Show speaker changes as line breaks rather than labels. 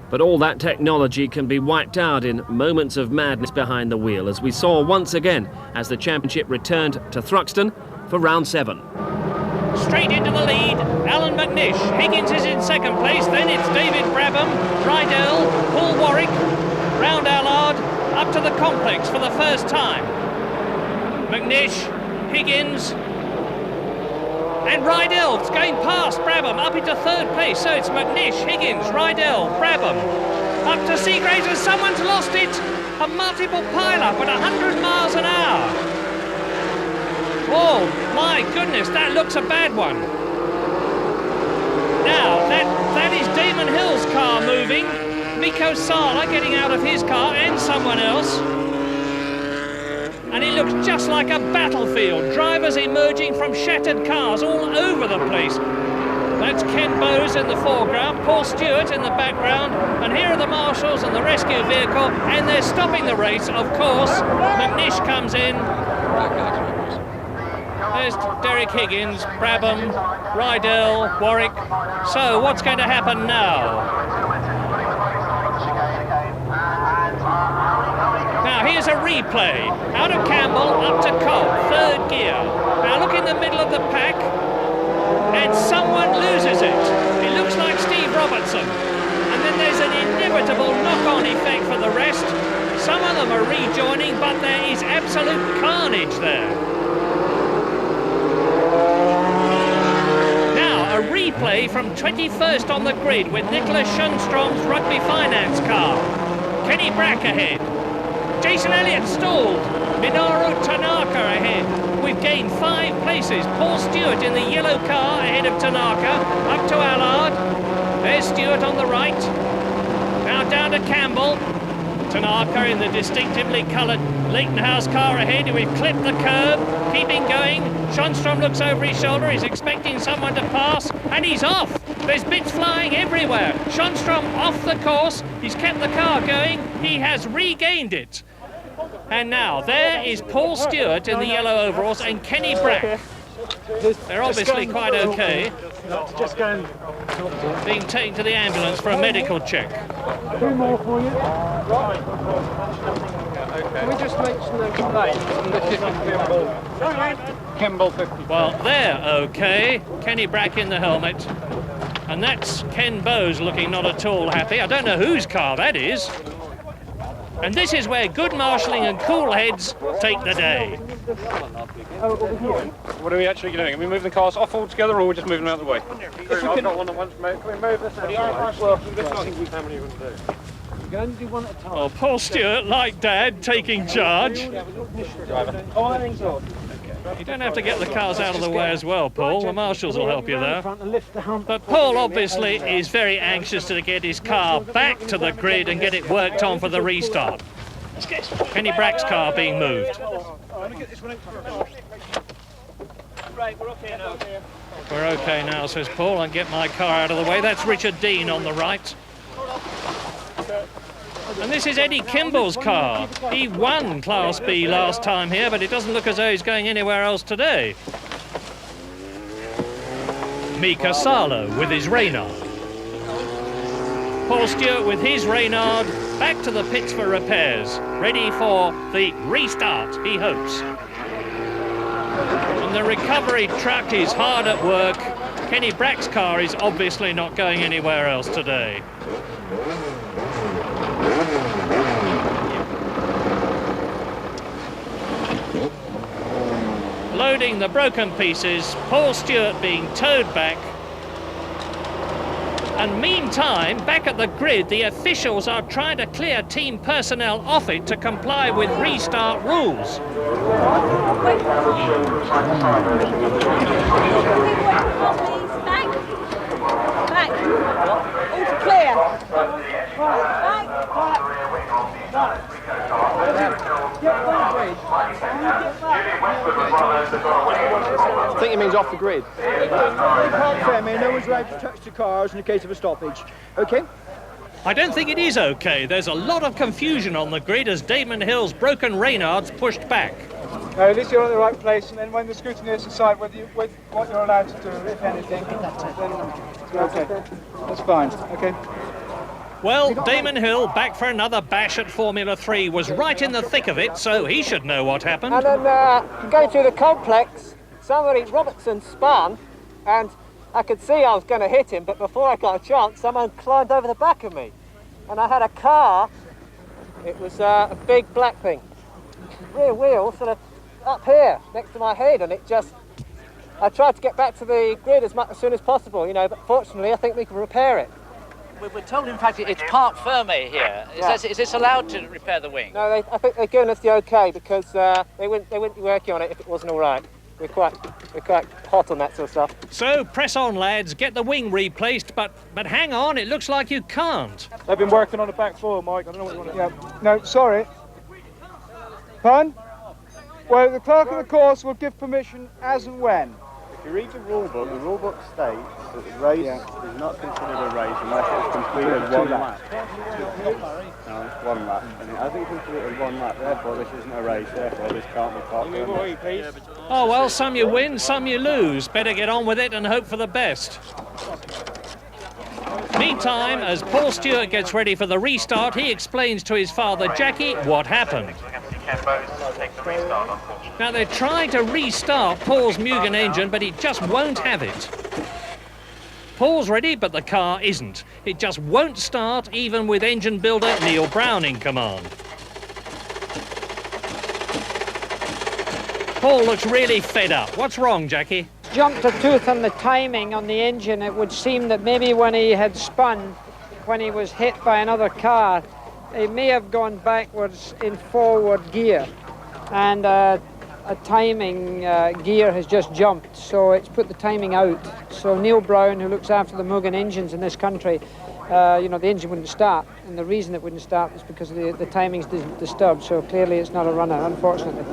But all that technology can be wiped out in moments of madness behind the wheel, as we saw once again as the championship returned to Thruxton for round 7.
Straight into the lead, Alan McNish. Higgins is in second place, then it's David Brabham, Rydell, Paul Warwick, round Allard, up to the complex for the first time. McNish, Higgins, and Rydell's going past Brabham up into third place. So it's McNish, Higgins, Rydell, Brabham. Up to Seagraves, and someone's lost it. A multiple pile-up at 100 miles an hour. Oh my goodness, that looks a bad one. Now, that is Damon Hill's car moving. Miko Sala getting out of his car, and someone else. And it looks just like a battlefield. Drivers emerging from shattered cars all over the place. That's Ken Bowes in the foreground, Paul Stewart in the background, and here are the marshals and the rescue vehicle, and they're stopping the race, of course. McNish comes in. There's Derek Higgins, Brabham, Rydell, Warwick. So what's going to happen now? Now here's a replay. Out of Campbell, up to Cobb, third gear. Now look in the middle of the pack, and someone loses it. It looks like Steve Robertson. And then there's an inevitable knock-on effect for the rest. Some of them are rejoining, but there is absolute carnage there. Now a replay from 21st on the grid with Nicholas Schönstrom's Rugby Finance car. Kenny Brack ahead. Jason Elliott stalled. Minoru Tanaka ahead. We've gained 5 places. Paul Stewart in the yellow car ahead of Tanaka. Up to Allard. There's Stewart on the right. Now down to Campbell. Tanaka in the distinctively coloured Leighton House car ahead. We've clipped the curb. Keeping going. Schönstrom looks over his shoulder. He's expecting someone to pass. And he's off. There's bits flying everywhere. Schönstrom off the course. He's kept the car going. He has regained it. And now there is Paul Stewart in the yellow overalls and Kenny Brack. They're obviously quite okay. Being taken to the ambulance for a medical check.
2 more for you. Can we just mention the Kimball 50.
Well, they're okay. Kenny Brack in the helmet. And that's Ken Bowes looking not at all happy. I don't know whose car that is. And this is where good marshalling and cool heads take the day.
What are we actually doing? Are we moving the cars off altogether, or are we just moving them out of the way? I've got one that wants to move. Can we move this out? Well, this I think we've how many we're going to do.
We're going to do one at a time.
Well, Paul Stewart, like Dad, taking charge.
Oh, I think so.
You don't have to get the cars out of the way as well, Paul. The marshals will help you there.
But
But Paul obviously is very anxious to get his car back to the grid and get it worked on for the restart. Kenny Brack's car being moved. We're okay now, says Paul, and get my car out of the way. That's Richard Dean on the right. And this is Eddie Kimball's car. He won Class B last time here, but it doesn't look as though he's going anywhere else today. Mika Salo with his Reynard. Paul Stewart with his Reynard back to the pits for repairs, ready for the restart, he hopes. And the recovery truck is hard at work. Kenny Brack's car is obviously not going anywhere else today. Loading the broken pieces, Paul Stewart being towed back. And meantime, back at the grid, the officials are trying to clear team personnel off it to comply with restart rules.
Back. All clear.
I think it means off the grid. They can't fair me, no one's allowed to touch the cars in the case of a stoppage. Okay?
I don't think it is okay. There's a lot of confusion on the grid as Damon Hill's broken Reynard's pushed back.
At least you're in the right place, and then when the scrutineers decide with what you're allowed to do, if anything, then okay. That's fine. Okay.
Well, Damon Hill, back for another bash at Formula 3, was right in the thick of it, so he should know what happened.
And then going through the complex, somebody, Robertson, spun, and I could see I was going to hit him, but before I got a chance, someone climbed over the back of me. And I had a car, it was a big black thing, rear wheel, sort of up here, next to my head, and it just... I tried to get back to the grid as soon as possible, you know, but fortunately I think we can repair it.
We're told, in fact, it's parc ferme here. Is this allowed to repair the wing?
No, I think they're giving us the OK because they wouldn't be working on it if it wasn't all right. We're quite hot on that sort of stuff.
So press on, lads, get the wing replaced, but hang on, it looks like you can't.
They've been working on the back four, Mike. I don't know what you want to... Yeah. No, sorry. Pardon? Well, the clerk of the course will give permission as and when.
If you read the rule book states that the race is not considered a race unless it's completed one lap. No, it's one lap. And it hasn't completed one lap, therefore this isn't a race, therefore this can't be parc ferme.
Oh, well, some you win, some you lose. Better get on with it and hope for the best. Meantime, as Paul Stewart gets ready for the restart, he explains to his father, Jackie, what happened. Now, they're trying to restart Paul's Mugen engine, but it just won't have it. Paul's ready, but the car isn't. It just won't start, even with engine builder Neil Brown in command. Paul looks really fed up. What's wrong, Jackie?
Jumped a tooth on the timing on the engine. It would seem that maybe when he had spun, when he was hit by another car, he may have gone backwards in forward gear, and a timing gear has just jumped, so it's put the timing out. So Neil Brown, who looks after the Mugen engines in this country, you know, the engine wouldn't start, and the reason it wouldn't start is because the timing's disturbed, so clearly it's not a runner, unfortunately.